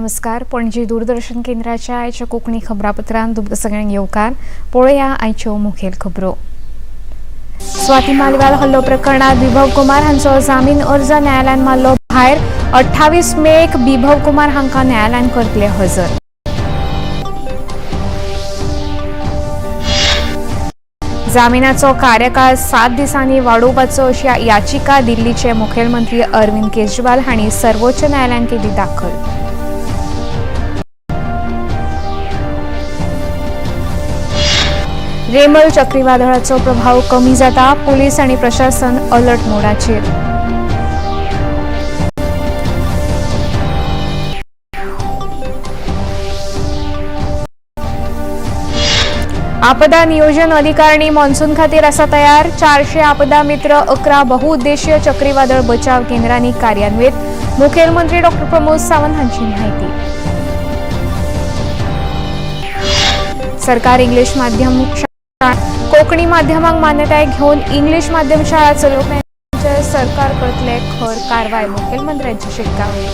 नमस्कार. पणजी दूरदर्शन केंद्राच्या आयच्या कोकणी खबरापत्रांत तुमकां सगळ्यांक येवकार. पळया आयच्यो मुखेल खबरो. स्वाती मालिवाल हल्लो प्रकरणात बिभव कुमार हांचो जामीन अर्ज न्यायालयान मारलो भायर. 28 मेक बिभव कुमार हांकां न्यायालयान करतले हजर. जामिनाचो कार्यकाळ 7 दिसांनी वाडोवपाचो अशी याचिका दिल्लीचे मुखेलमंत्री अरविंद केजरीवाल हांणी सर्वोच्च न्यायालयान केली दाखल. रेमल चक्रीवादळाचो प्रभाव कमी जाता. पुलीस आनी प्रशासन अलर्ट मोडाचेर. आपदा नियोजन अधिकारी मॉन्सून खातीर आसा तयार. 400 आपदा मित्र 11 बहुउद्देशीय चक्रीवादळ बचाव केंद्रांनी कार्यान्वित. मुखेलमंत्री डॉ. प्रमोद सावंत हांची माहिती. सरकार इंग्लीश माध्यम कोंकणी माध्यमांक मान्यताय घेवन इंग्लीश माध्यम शाळा चलोवप्यांचेर सरकार करतले खर कारवाय. मुखेलमंत्र्यांची शिटकावणी.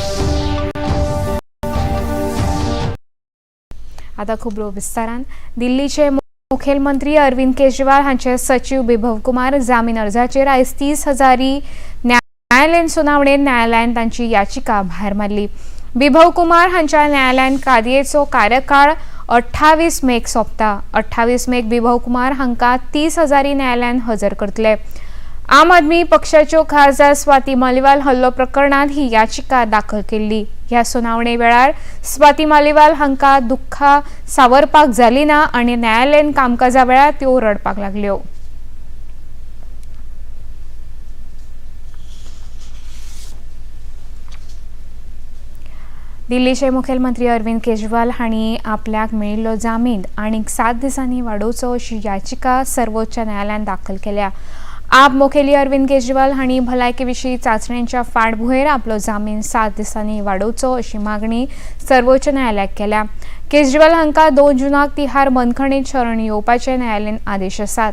आता खबरो विस्तारान. दिल्लीचे मुखेलमंत्री अरविंद केजरीवाल हांचे सचिव बिभव कुमार जामीन अर्जाचेर आयज 30 हजारी न्यायालयीन सुनावणेत न्यायालयान तांची याचिका भायर मारली. बिभव कुमार हांच्या न्यायालयान कादयेचो कार्यकाळ 28 मेक सोंपता. 28 मेक बिभव कुमार हांकां 30 हजारी न्यायालयान हजर करतले. आम आदमी पक्षाच्यो खासदार स्वाती मालिवाल हल्लो प्रकरणात ही याचिका दाखल केल्ली. ह्या सुनावणे वेळार स्वाती मालिवाल हांकां दुख्खा सावरपाक जाली ना आनी न्यायालयीन कामकाजा वेळार त्यो रडपाक लागल्यो. दिल्लीचे मुखेलमंत्री अरविंद केजरीवाल हांणी आपल्याक मेळिल्लो जामीन आनीक 7 दिसांनी वाडोवचो अशी याचिका सर्वोच्च न्यायालयान दाखल केल्या. आप मुखेली अरविंद केजरीवाल हांणी भलायके विशीं चांचण्यांच्या फाटभुंयेर आपलो जामीन 7 दिसांनी वाडोवचो अशी मागणी सर्वोच्च न्यायालयाक केल्या. केजरीवाल हांकां 2 जूनाक तिहार बंदखणीत शरण येवपाचे न्यायालयीन आदेश आसात.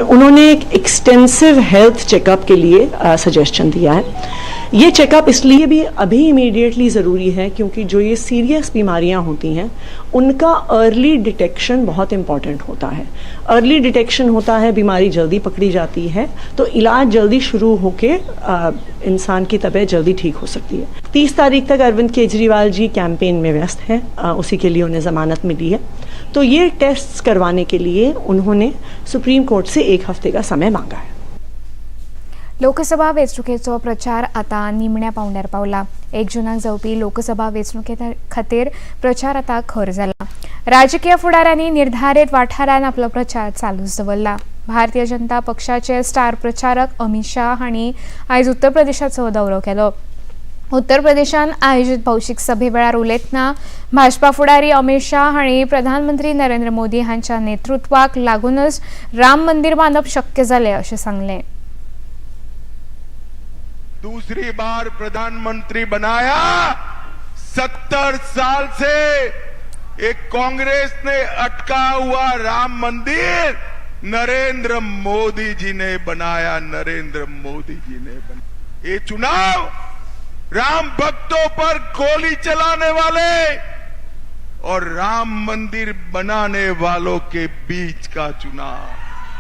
उन्होंने एक एक्सटेंसिव हेल्थ चेकअप के लिए सजेशन दिया है. ये चेकअप इसलिए भी अभी इमीडिएटली ज़रूरी है क्योंकि जो ये सीरियस बीमारियां होती हैं उनका अर्ली डिटेक्शन बहुत इम्पॉर्टेंट होता है. अर्ली डिटेक्शन होता है, बीमारी जल्दी पकड़ी जाती है तो इलाज जल्दी शुरू होके इंसान की तबीयत जल्दी ठीक हो सकती है. 30 तारीख तक अरविंद केजरीवाल जी कैंपेन में व्यस्त हैं. उसी के लिए उन्हें ज़मानत मिली है. तो ये टेस्ट करवाने के लिए उन्होंने सुप्रीम कोर्ट से 1 हफ्ते का समय मांगा है. लोकसभा वेंचणुकेचो प्रचार आता निमण्या पावंड्यार पावला. 1 जूनाक जावपी लोकसभा वेंचणुके खातीर प्रचार आता खर जाला. राजकीय फुडाऱ्यांनी निर्धारित वाठारांत आपलो प्रचार चालूच दवरला. भारतीय जनता पक्षाचे स्टार प्रचारक अमित शाह हांणी आयज उत्तर प्रदेशाचो दौरो केलो. उत्तर प्रदेशान आयोजित भौशीक सभे वेळार उलयतना भाजपा फुडारी अमित शाह हांणी प्रधानमंत्री नरेंद्र मोदी हांच्या नेतृत्वाक लागूनच राम मंदिर बांदप शक्य जालें अशें सांगलें. दूसरी बार प्रधानमंत्री बनाया. 70 साल से एक कांग्रेस ने अटका हुआ राम मंदिर नरेंद्र मोदी जी ने बनाया. नरेंद्र मोदी जी ने बनाया. ये चुनाव राम भक्तों पर गोली चलाने वाले और राम मंदिर बनाने वालों के बीच का चुनाव.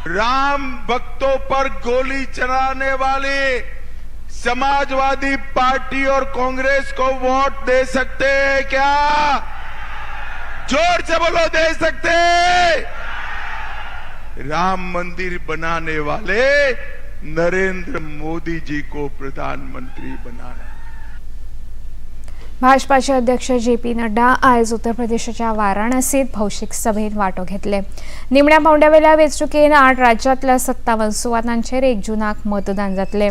राम भक्तों पर गोली चलाने वाले समाजवादी पार्टी और कांग्रेस को वोट दे सकते हैं क्या? जोर से बोलो, दे सकते हैं? राम मंदिर बनाने वाले नरेंद्र मोदी जी को प्रधानमंत्री बनाना. भाजपाचे अध्यक्ष JP नड्डा आयज उत्तर प्रदेशाच्या वाराणसीत भौशीक सभेत वांटो घेतले. निमण्या पावंड्यावेल्या वेंचणुकेन 8 राज्यांतल्या 57 सुवातांचेर 1 जूनाक मतदान जातले.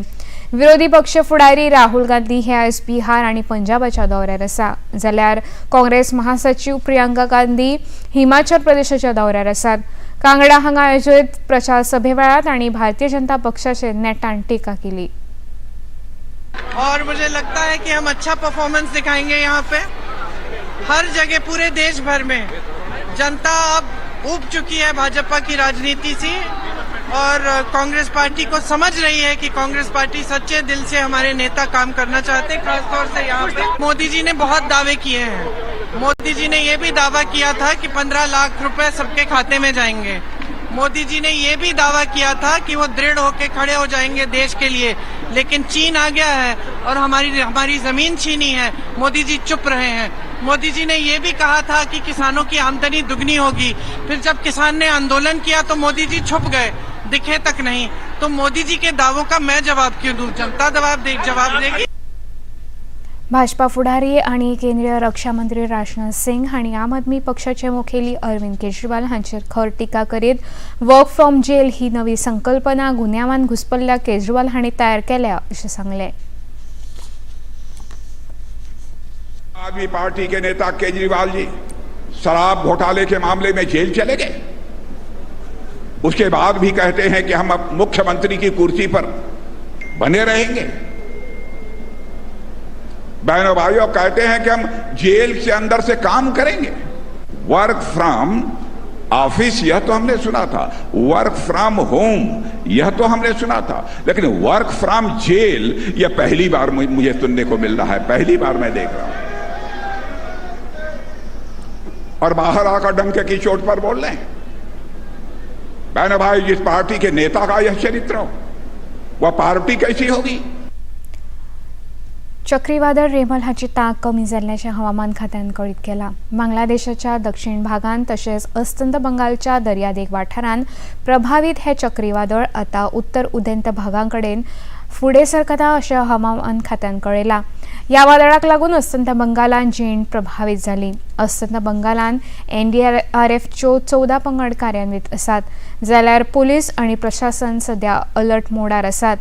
विरोधी पक्ष फुडारी राहुल गांधी हे आयज बिहार आनी पंजाबाच्या दौऱ्यार आसा. जाल्यार काँग्रेस महासचिव प्रियंका गांधी हिमाचल प्रदेशाच्या दौऱ्यार आसात. कांगडा हांगा आयोजित प्रचार सभे वेळार तांणी भारतीय जनता पक्षाचेर नेटान टिका केली. और मुझे लगता है कि हम अच्छा परफॉर्मेंस दिखाएंगे. यहाँ पे हर जगह पूरे देश भर में जनता अब ऊब चुकी है भाजपा की राजनीति से और कांग्रेस पार्टी को समझ रही है कि कांग्रेस पार्टी सच्चे दिल से हमारे नेता काम करना चाहते हैं। खासतौर से यहाँ पे मोदी जी ने बहुत दावे किए हैं। मोदी जी ने ये भी दावा किया था कि 15 लाख रुपए सबके खाते में जाएंगे। मोदी जी ने ये भी दावा किया था कि वो दृढ़ होकर खड़े हो जाएंगे देश के लिए, लेकिन चीन आ गया है और हमारी जमीन छीनी है। मोदी जी चुप रहे हैं। मोदी जी ने ये भी कहा था कि किसानों की आमदनी दुगनी होगी, फिर जब किसान ने आंदोलन किया तो मोदी जी छुप गए, दिखे तक नहीं। तो मोदी जी के दावों का मैं जवाब क्यों दूं? जनता जवाब देगी। भाजपा फुडारी आणि केंद्रीय रक्षा मंत्री राजनाथ सिंग हांणी आम आदमी पक्षाचे मुखेली अरविंद केजरीवाल हांचेर खर टिका करीत वर्क फ्रॉम जेल ही नवी संकल्पना गुन्यांवान घुसपल्ल्या केजरीवाल हांणी तयार केल्या अशें सांगलें। आदमी पार्टी के नेता केजरीवाल जी शराब घोटाले के मामले में जेल चले गए, उसके बाद भी कहते हैं कि हम अब मुख्यमंत्री की कुर्सी पर बने रहेंगे। बहनों भाइयों, कहते हैं कि हम जेल से अंदर से काम करेंगे। वर्क फ्रॉम ऑफिस यह तो हमने सुना था, वर्क फ्रॉम होम यह तो हमने सुना था, लेकिन वर्क फ्रॉम जेल यह पहली बार मुझे सुनने को मिल रहा है, पहली बार मैं देख रहा हूं। और बाहर आकर डंके की चोट पर बोल रहे हैं। बहनों भाई, जिस पार्टी के नेता का यह चरित्र हो, वह पार्टी कैसी होगी? चक्रीवादळ रेमल हाची तांक कमी जाल्ल्याचे हवामान खात्यान कळीत केला। बांगलादेशाच्या दक्षिण भागांत तशेंच अस्तंत बंगालच्या दर्यादेग वाठारांत प्रभावित हे चक्रीवादळ आता उत्तर उदेंत भागांकडेन फुडें सरकता अशें हवामान खात्यान कळयलां। ह्या वादळाक लागून अस्तंत बंगालांत जीण प्रभावित जाली। अस्तंत बंगालांत NDRFच्यो 14 पंगड कार्यान्वीत आसात, जाल्यार पुलीस आनी प्रशासन सध्या अलर्ट मोडार आसात।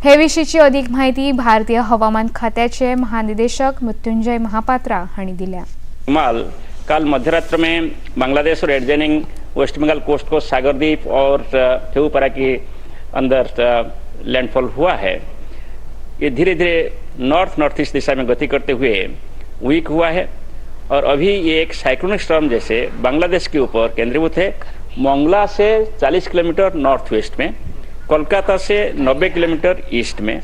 हे विशींची अदीक माहिती भारतीय हवामान खात्याचे महानिदेशक मृत्युंजय महापात्रा हांणी दिल्या। कल मध्यरात्र में बांग्लादेश और एडजॉइनिंग वेस्ट बंगाल कोस्ट को सागरद्वीप और ठेऊपरा के अंदर लैंडफॉल हुआ है। ये धीरे धीरे नॉर्थ ईस्ट दिशा में गति करते हुए वीक हुआ है और अभी ये एक साइक्लोनिक स्टॉर्म जैसे बांग्लादेश के ऊपर केंद्रीभूत है। मोंगला से 40 किलोमीटर नॉर्थ वेस्ट में, कोलकाता से 90 किलोमीटर ईस्ट में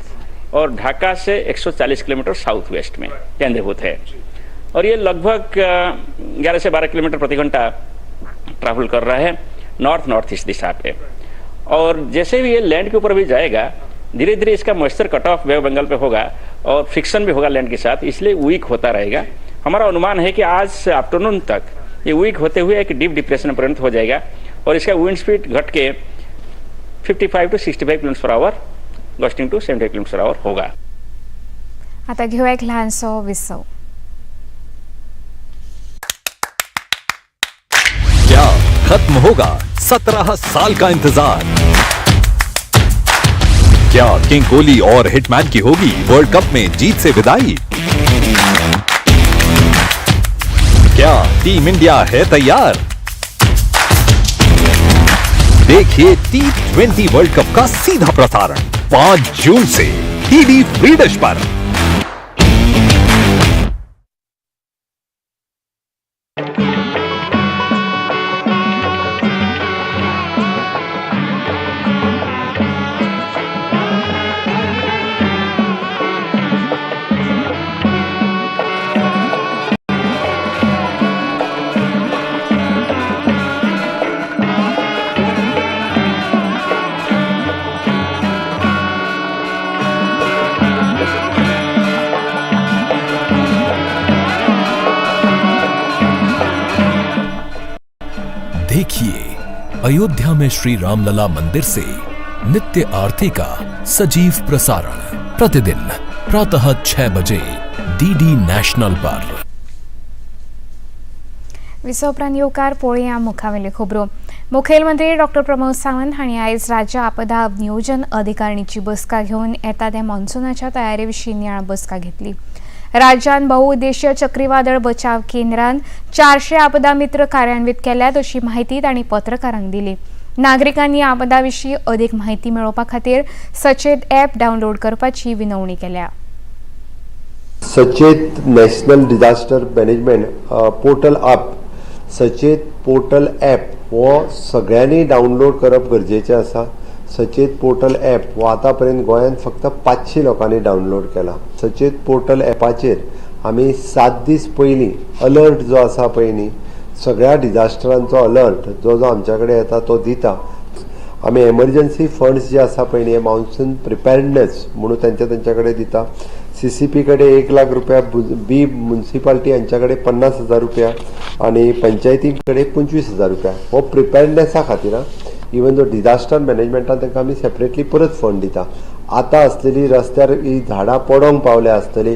और ढाका से 140 किलोमीटर साउथ वेस्ट में केंद्रीभूत है और ये लगभग 11 से 12 किलोमीटर प्रति घंटा ट्रैवल कर रहा है नॉर्थ ईस्ट दिशा पे। और जैसे भी ये लैंड के ऊपर भी जाएगा, धीरे धीरे इसका moisture cut off bay Bengal पे होगा और फ्रिक्शन भी होगा लैंड के साथ, इसलिए वीक होता रहेगा। हमारा अनुमान है कि आज आफ्टरनून तक ये वीक होते हुए एक डीप डिप्रेशन में परिणत हो जाएगा और इसका विंड स्पीड घट के 55 to 65 kilometre per hour gusting to 70 kilometre per hour होगा। आता घेऊया एक लहानसो विसव। क्या खत्म होगा 17 साल का इंतजार? क्या किंग कोहली और हिटमैन की होगी वर्ल्ड कप में जीत से विदाई? क्या टीम इंडिया है तैयार? देखिए T20 वर्ल्ड कप का सीधा प्रसारण 5 जून से टीवी फ्री डिश पर। देखिए अयोध्या में श्री रामलला मंदिर से नित्य आरती का सजीव प्रसारण प्रतिदिन प्रातः 6 बजे DD नेशनल पर। विसोपरांत येवकार पळोवया मुखावेल्यो खबरो। मुखेलमंत्री डॉक्टर प्रमोद सावंत हांणी आयज राज्य आपदा नियोजन अधिकारिणीची बसका घेवन येता त्या मॉन्सूनाच्या तयारे विशीं नियाळ बसका घेतली। राज्यात बहुउद्देशीय चक्रीवादळ बचाव केंद्रान 400 आपदा मित्र कार्यान्वित केल्यात अशी माहिती तांणी पत्रकारांक दिली। नागरिकांनी आपदा विशीं अदीक माहिती मेळोवपा खातीर सचेत ॲप डावनलोड करपाची विनवणी केल्या। सचेत national disaster management portal app, सचेत पोर्टल ॲप वो सगळ्यांनी डावनलोड करप गरजेचें आसा. सचेत पोर्टल ॲप हो आतां पर्यंत गोंयांत फक्त 500 लोकांनी डावनलोड केला. सचेत पोर्टल ॲपाचेर आमी 7 दीस पयलीं अलर्ट जो आसा पळय न्ही, सगळ्या डिजास्टरांचो अलर्ट जो आमच्या कडेन येता तो दिता. आमी एमर्जन्सी फंड्स जे आसा पळय न्ही, मान्सून प्रिपेर्डनेस म्हणून तेंच्या कडेन दिता. CCP कडेन 1 लाख रुपया, बी म्युनिसिपालिटी हांच्या कडेन 50,000 रुपया आणि पंचायती कडेन 25,000 रुपया हो प्रिपेर्डनेसा खातीर. इवन जो डिजास्टर मॅनेजमेंटान तांकां आमी सेपरेटली परत फंड दिता. आतां आसलेली रस्त्यार ही झाडां पडोंक पावल्या आसतली,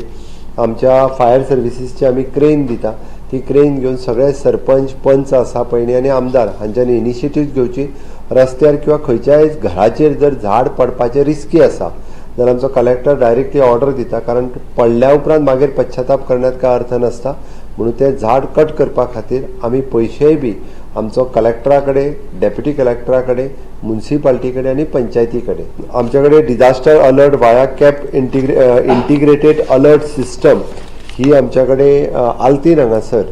आमच्या फायर सर्विसीसची आमी क्रेन दिता. ती क्रेन घेवन सगळे सरपंच, पंच आसा पळय न्ही आनी आमदार हांच्यांनी इनिशिएटीव घेवची. रस्त्यार किंवा खंयच्याय घराचेर जर झाड पडपाचें रिस्की आसा जाल्यार आमचो कलेक्टर डायरेक्टली ऑर्डर दिता, कारण पडल्या उपरांत मागीर पश्चाताप करण्यात काय अर्थ नासता. म्हणून ते झाड कट करपा खातीर आमी पयशेय बी आमचो कलेक्टरा कडेन, डेप्युटी कलेक्टरा कडेन, म्युनिसिपालिटी कडेन आनी पंचायती कडेन. आमच्या कडेन डिजास्टर अलर्ट वाया कॅप इंटिग्रेटेड अलर्ट सिस्टम ही आमच्या कडेन आल्तीन हांगासर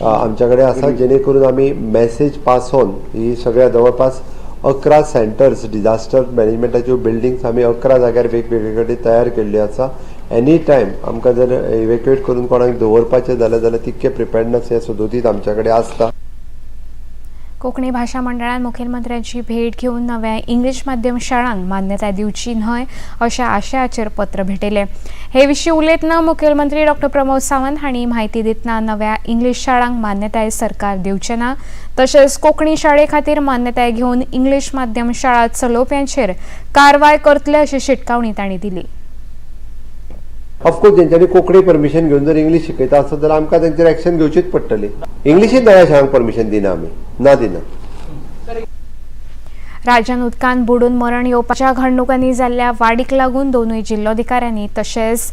आमच्या कडेन आसा, जेणे करून आमी मॅसेज पास ऑन ही सगळ्या जवळपास 11 सेंटर्स डिजास्टर मॅनेजमेंटाच्यो बिल्डिंग्स आमी 11 जाग्यार वेगवेगळे कडेन तयार केल्ल्यो आसा. एनी टायम आमकां जर इवॅक्युएट करून कोणाक दवरपाचें जाल्यार तितके प्रिपेर्डनेस हे सदोदीत आमच्या कडेन आसता. कोंकणी भाशा मंडळान मुखेलमंत्र्यांची भेट घेवन नव्या इंग्लीश माध्यम शाळांक मान्यताय दिवची न्हय अशा आशयाचेर पत्र भेटयलें. हे विशीं उलयतना मुखेलमंत्री डॉ. प्रमोद सावंत हांणी म्हायती दितना नव्या इंग्लीश शाळांक मान्यताय सरकार दिवचें ना, तशेंच कोंकणी शाळे खातीर मान्यताय घेवन इंग्लीश माध्यम शाळा चलोवप्यांचेर कारवाय करतले अशी शिटकावणी तांणी दिली. ऑफकोर्स जेंच्यांनी कोंकणी परमिशन घेवन जर इंग्लीश शिकयता आसत जाल्यार आमकां तेंचेर एक्शन घेवचीच पडटली. इंग्लिशींत नव्या शाळांक परमिशन दिना आमी, ना दिना. राज्यात उदकान बुडून मरण येवपाच्या घडणुकांनी जाल्ल्या वाडीक लागून दोनूय जिल्लोधिकाऱ्यांनी तशेंच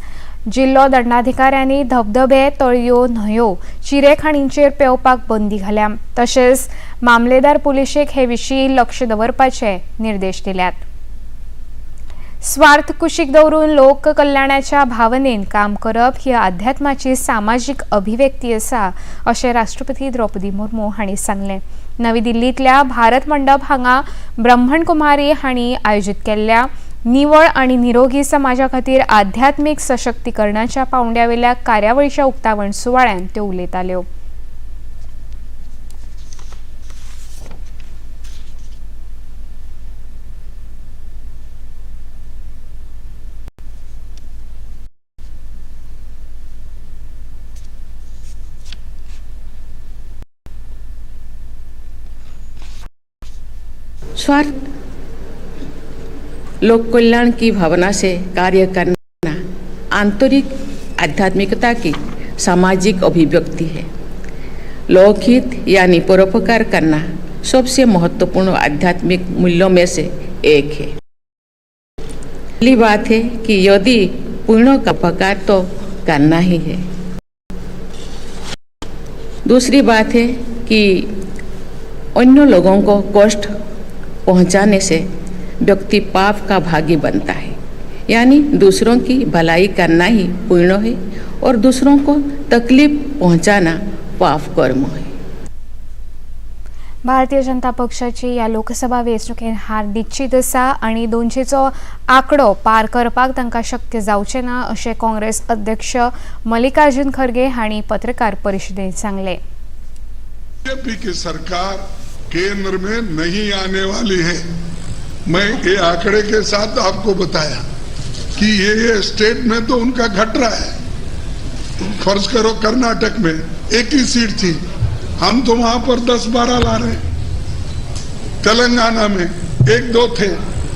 जिल्लो दंडाधिकाऱ्यांनी धबधबे, तळयो, न्हंयो, चिरेखाणींचेर पेंवपाक बंदी घाल्या. तशेंच मामलेदार पुलिशेक हे विशीं लक्ष दवरपाचे निर्देश दिल्यात. स्वार्थ कुशीक दवरून लोक कल्याणाच्या भावनेन काम करप ही अध्यात्माची सामाजिक अभिव्यक्ती आसा अशें राष्ट्रपती द्रौपदी मुर्मू हांणी सांगलें. नवी दिल्लींतल्या भारत मंडप हांगा ब्रह्मणकुमारी हांणी आयोजीत केल्ल्या निवळ आनी निरोगी समाजा खातीर आध्यात्मीक सशक्तीकरणाच्या पांवड्यावेल्या कार्यावळीच्या उक्तावण सुवाळ्यान त्यो उलयताल्यो. स्वार्थ लोक कल्याण की भावना से कार्य करना आंतरिक आध्यात्मिकता की सामाजिक अभिव्यक्ति है. लोकहित यानी परोपकार करना सबसे महत्वपूर्ण आध्यात्मिक मूल्यों में से एक है. पहली बात है कि यदि पुण्य का उपकार तो करना ही है. दूसरी बात है कि अन्य लोगों को कष्ट पहुंचाने से व्यक्ति पाप का भागी बनता है. यानी दूसरों की भलाई करना ही पुण्य है और दूसरों को तकलीफ पहुंचाना पाप कर्म है. भारतीय जनता पक्षाची या लोकसभा वेंचणुकेन हार निश्चित आसा आनी 200चो आंकडो पार करपाक तांकां शक्य जावचें ना अशें काँग्रेस अध्यक्ष मल्लिकार्जुन खरगे हांणी पत्रकार परिशदेंत सांगलें. बीजेपी की सरकार केंद्र में नहीं आने वाली है. मैं ये आंकड़े के साथ आपको बताया कि ये स्टेट में तो उनका घट रहा है. फर्ज करो कर्नाटक में 1 ही सीट थी, हम तो वहां पर 10-12 ला रहे. तेलंगाना में 1-2 थे,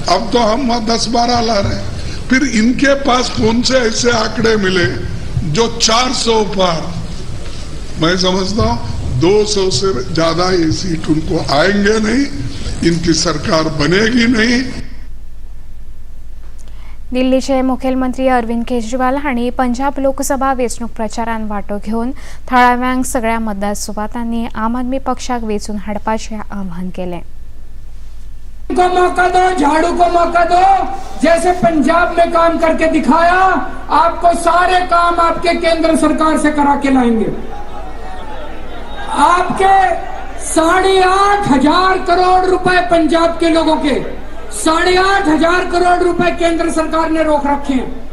अब तो हम वहां 10-12 ला रहे. फिर इनके पास कौन से ऐसे आंकड़े मिले जो 400 पार. मैं समझता हूं 200 से ज्यादा ये सीट उनको आएंगे नहीं, इनकी सरकार बनेगी नहीं. दिल्लीचे मुखेलमंत्री अरविंद केजरीवाल हांणी पंजाब लोकसभा वेंचणूक प्रचारान वांटो घेवन थळाव्यांक सगळ्या मतदार सुवातांनी आम आदमी पक्षाक वेंचून हाडपाचें आवाहन केलें. को मौका दो, झाड़ू को मौका दो. जैसे पंजाब में काम करके दिखाया, आपको सारे काम आपके केंद्र सरकार से करा के लाएंगे. आपके 8,500 करोड़ रुपए पंजाब के लोगों के 8,500 करोड़ रुपए केंद्र सरकार ने रोक रखे हैं।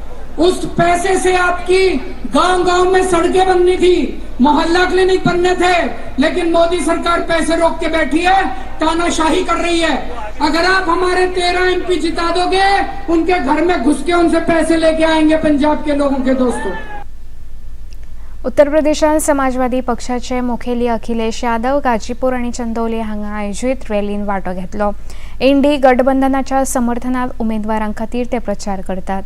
उस पैसे से आपकी गांव-गांव में सड़कें बननी थी, मोहल्ला क्लिनिक बनने थे, लेकिन मोदी सरकार पैसे रोक के बैठी है, तानाशाही कर रही है। अगर आप हमारे 13 MP जिता दोगे, उनके घर में घुस के उनसे पैसे लेके आएंगे पंजाब के लोगों के। दोस्तों, उत्तर प्रदेशात समाजवादी पक्षाचे मुखेली अखिलेश यादव गाजीपूर आणि चंदौली हांगा आयोजित रॅलीन वांटो घेतलो। इंडी गठबंधनाच्या समर्थनात उमेदवारांखातीर ते प्रचार करतात।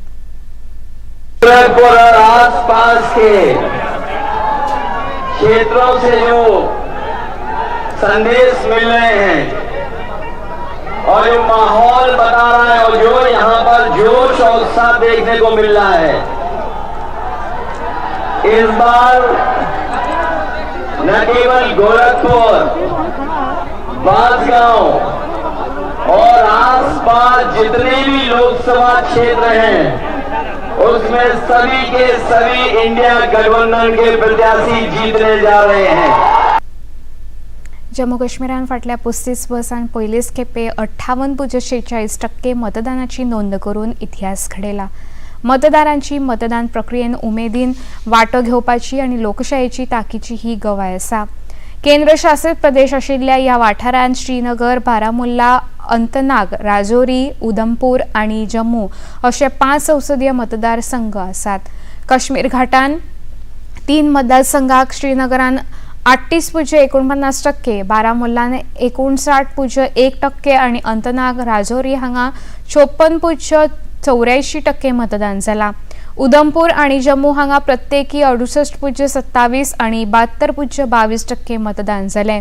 गोरखपुर और आसपास के क्षेत्रों से जो संदेश मिल रहे हैं और जो माहौल बता रहा है और जो यहाँ पर जोश और उत्साह देखने को मिल रहा है, इस बार न केवल गोरखपुर, बांसगांव और आसपास जितने भी लोकसभा क्षेत्र हैं, उसमें सभी के सभी इंडिया गठबंधन के प्रत्याशी जीतने जा रहे हैं। जम्मू काश्मीरान फाटल्या 35 वर्सां पयलेच खेपे 58.46% मतदानाची नोंद करून इतिहास घडयला। मतदारांची मतदान प्रक्रियेन उमेदीन वांटो घेवपाची आणि लोकशायेची तांकीची ही गवाय आसा। केंद्रशासित प्रदेश आशिल्ल्या ह्या वाठारांत श्रीनगर, बारामुल्ला, अंतनाग, राजौरी, उधमपूर आणि जम्मू असे 5 संसदीय मतदारसंघ आसात। काश्मीर घाटान 3 मतदारसंघाक श्रीनगरान 38.49%, बारामुल्लान 59.1% आणि अंतनाग, राजौरी हांगा 54.84% मतदान जाला। उधमपूर आणि जम्मू हांगा प्रत्येकी 68.27 आणि 72.22% मतदान जाले।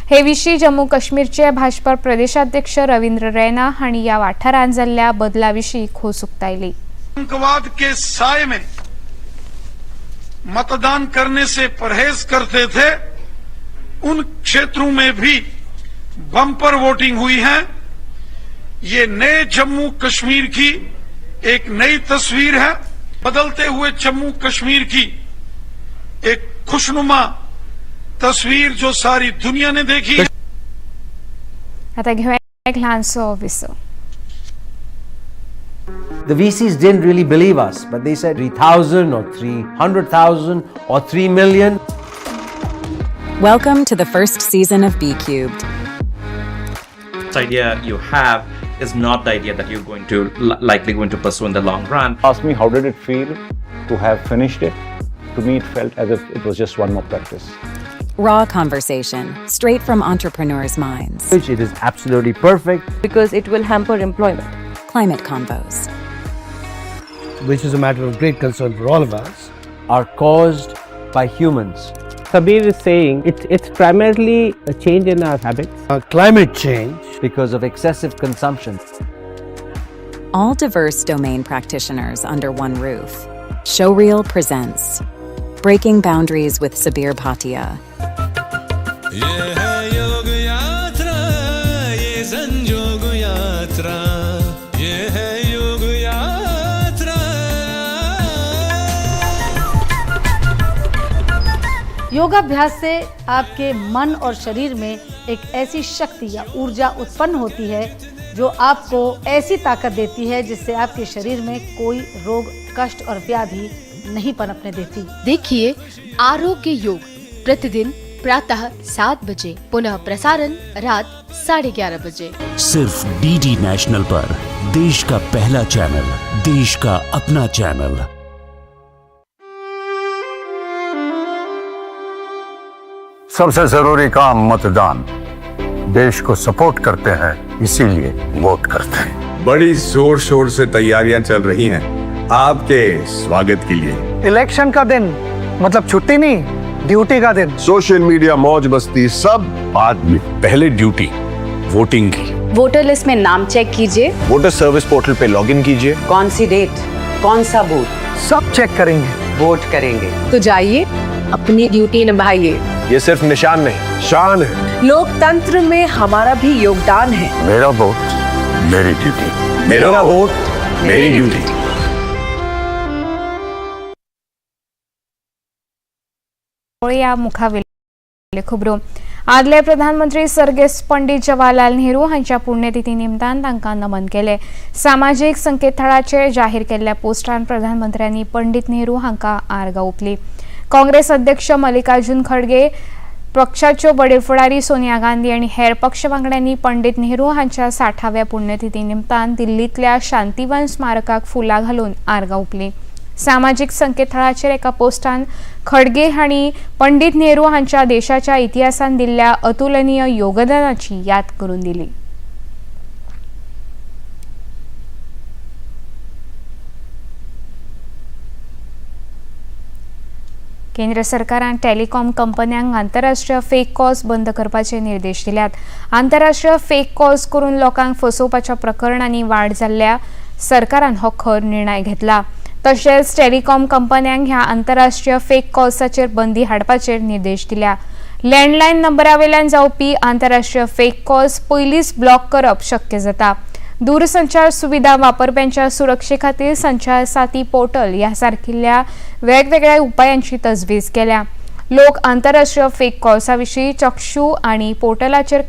हे विशीं जम्मू काश्मीरचे भाजपा प्रदेशाध्यक्ष रवींद्र रैना हांणी या वाठारांत जाल्ल्या बदला विशीं खोस उक्तायली। आतंकवाद के साए में मतदान करने से परहेज करते थे, उन क्षेत्रों में भी बम्पर वोटिंग हुई है। ये नए जम्मू कश्मीर की एक नई तस्वीर है। बदलते हुए जम्मू कश्मीर की एक खुशनुमा तस्वीर जो सारी दुनिया ने देखी। आता घेऊया एक लहानसो Wiseau. The VCs didn't really believe us, but they said 3,000 or 300,000 or 3 million. Welcome to the first season of B-Cubed. This idea you have is not the idea that you're going to likely going to pursue in the long run. Ask me how did it feel to have finished it? To me it felt as if it was just one more practice. Raw conversation, straight from entrepreneurs' minds. It is absolutely perfect because it will hamper employment. Climate Convos, which is a matter of great concern for all of us, are caused by humans. Kabir is saying it's primarily a change in our habits. Climate change because of excessive consumption. All diverse domain practitioners under one roof. Showreel presents Breaking Boundaries with Sabir Bhatia. योगाभ्यास से आपके मन और शरीर में एक ऐसी शक्ति या ऊर्जा उत्पन्न होती है जो आपको ऐसी ताकत देती है जिससे आपके शरीर में कोई रोग, कष्ट और व्याधि नहीं पनपने देती। देखिए आरोग्य योग प्रतिदिन प्रातः 7 बजे, पुनः प्रसारण रात 11:30 बजे, सिर्फ डीडी नेशनल पर। देश का पहला चैनल, देश का अपना चैनल। सबसे जरूरी काम मतदान। देश को सपोर्ट करते हैं, इसीलिए वोट करते हैं। बड़ी जोर शोर से तैयारियां चल रही हैं आपके स्वागत के लिए। इलेक्शन का दिन मतलब छुट्टी नहीं, ड्यूटी का दिन। सोशल मीडिया, मौज मस्ती सब बाद में, पहले ड्यूटी वोटिंग की। वोटर लिस्ट में नाम चेक कीजिए, वोटर सर्विस पोर्टल पे लॉगिन कीजिए। कौन सी डेट, कौन सा बूथ, सब चेक करेंगे, वोट करेंगे। तो जाइए अपनी ड्यूटी निभाइए। ये सिर्फ निशान नहीं, शान है। लोकतंत्र में हमारा भी योगदान है। मेरा वोट मेरी ड्यूटी, मेरा वोट मेरी ड्यूटी। या मुखावेले खबरो। आदले प्रधानमंत्री सर्गेस्त पंडित जवाहरलाल नेहरू हांच्या पुण्यतिथी निमतान तांकां नमन केले. सामाजीक संकेतथळाचेर जाहीर केल्ल्या पोस्टान प्रधानमंत्र्यांनी पंडित नेहरू हांकां आर्गां ओंपली. काँग्रेस अध्यक्ष मल्लिकार्जुन खडगे, पक्षाच्यो बडे फुडारी सोनिया गांधी आनी हेर पक्ष वांगड्यांनी पंडित नेहरू हांच्या 60व्या पुण्यतिथी निमतान दिल्लींतल्या शांतीवन स्मारकाक फुलां घालून आर्गां ओंपली. सामाजीक संकेतथळाचेर एका पोस्टान खडगे हांणी पंडित नेहरू हांच्या देशाच्या इतिहासान दिल्ल्या अतुलनीय योगदानाची याद करून दिली. केंद्र सरकारान टेलिकॉम कंपन्यांक आंतरराष्ट्रीय फेक कॉल्स बंद करपाचे निर्देश दिल्यात. आंतरराष्ट्रीय फेक कॉल्स करून लोकांक फसोवपाच्या प्रकरणांनी वाड जाल्ल्या सरकारान हो खर निर्णय घेतला. तशेंच टेलिकॉम कंपन्यांक ह्या आंतरराष्ट्रीय फेक कॉल्साचेर बंदी हाडपाचेर निर्देश दिल्या. लँडलायन नंबरावेल्यान जावपी आंतरराष्ट्रीय फेक कॉल्स पयलींच ब्लॉक करप शक्य जाता. दूरसंचार सुविधा वापरप्यांच्या सुरक्षे खातीर संचार साथी पोर्टल ह्या सारकिल्ल्या वेगवेगळ्या उपायांची तजवीज केल्या. लोक आंतरराष्ट्रीय फेक कॉल्सा विशीं चक्षू आनी पोर्टलाचेर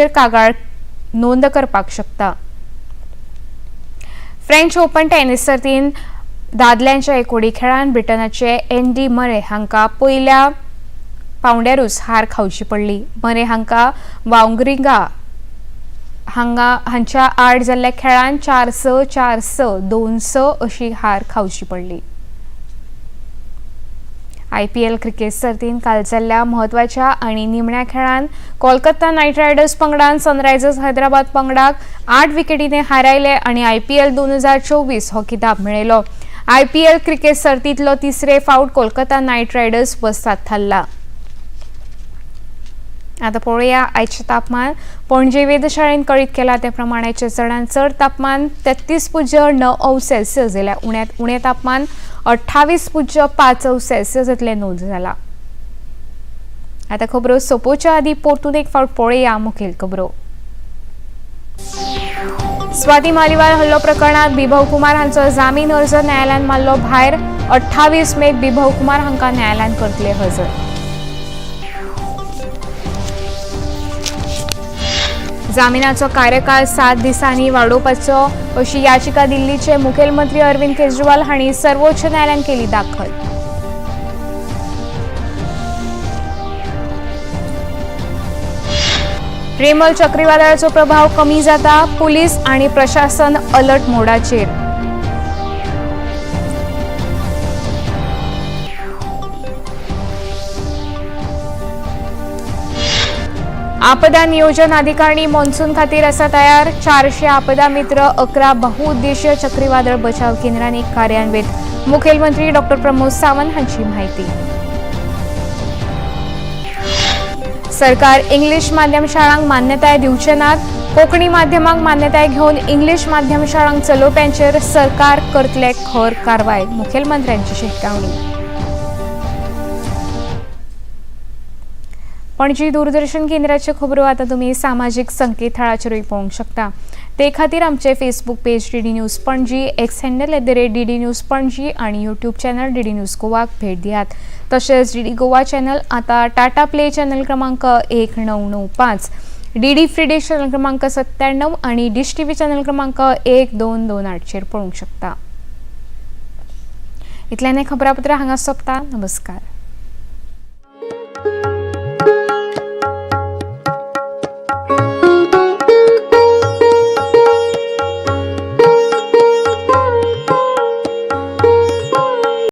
कागाळ नोंद करपाक शकता. फ्रेंच ओपन टेनिस सर्तीन दादल्यांच्या एकोडी खेळान ब्रिटनाचे एंडी मरे हांकां पयल्या पावंड्यारूच हार खावची पडली. मरे हांकां वावरिंगा हांच्या आड जाल्ल्या खेळान 4-6, 4-6, 2-6 अशी हार खावची पडली. IPL क्रिकेट सर्तीन काल जाल्ल्या म्हत्वाच्या आनी निमण्या खेळान कोलकाता नायट रायडर्स पंगडान सनरायझर्स हैदराबाद पंगडाक 8 विकेटींनी हारायले आनी IPL 2024 हो किताब मेळयलो. IPL क्रिकेट सर्तींतलो तिसरे फावट कोलकाता नायट रायडर्स वस्ताद थारला. आता पळोवया आयचे तापमान. पणजे वेधशाळेन कळीत केला ते प्रमाणेचे चडांत चड तापमान 33.9 सेल्सियस जाल्यार उण्यांत उणें तापमान 28.5 सेल्सियस इतले नोंद जाला. आता खबरो सोंपोवच्या आदी परतून एक फावट पळोवया मुखेल खबरो. स्वाती मालिवाल हल्लो प्रकरणात बिभव कुमार हांचो जामीन अर्ज न्यायालयान मारलो भायर. 28 मेक बिभव कुमार हांकां न्यायालयान करतले हजर. जामिनाचो कार्यकाळ 7 दिसांनी वाडोवपाचो अशी याचिका दिल्लीचे मुखेलमंत्री अरविंद केजरीवाल हांणी सर्वोच्च न्यायालयान केली दाखल. रेमल चक्रीवादळाचो प्रभाव कमी जाता. पुलीस आनी प्रशासन अलर्ट मोडाचेर. आपदा नियोजन अधिकारी मॉन्सून खातीर आसा तयार. 400 आपदा मित्र 11 बहुउद्देशीय चक्रीवादळ बचाव केंद्रांनी कार्यान्वित. मुखेलमंत्री डॉ. प्रमोद सावंत हांची माहिती. सरकार इंग्लीश माध्यम शाळांक मान्यताय दिवचे नात. कोंकणी माध्यमांक मान्यताय घेवन इंग्लीश माध्यम शाळांक चलोवप्यांचेर सरकार करतले खर कारवाय. मुखेलमंत्र्यांची शिटकावणी. पणजी दूरदर्शन केंद्राचे खबरो आता तुम्ही सामाजिक संकेतथळाचेरूय पळोवंक शकता. ते खातीर आमचे Facebook page DD news Panaji, x handle @DD news Panaji आणि यूट्यूब चॅनल DD न्यूज गोवाक भेट दियात. तशेंच DD गोवा चॅनल आता टाटा प्ले चॅनल क्रमांक 1995, DD फ्री डिश चॅनल क्रमांक 97 आणि डिश TV चॅनल क्रमांक 1228 चेर पळोवंक शकता. इतल्याने खबरापत्र हांगा सोंपता. नमस्कार.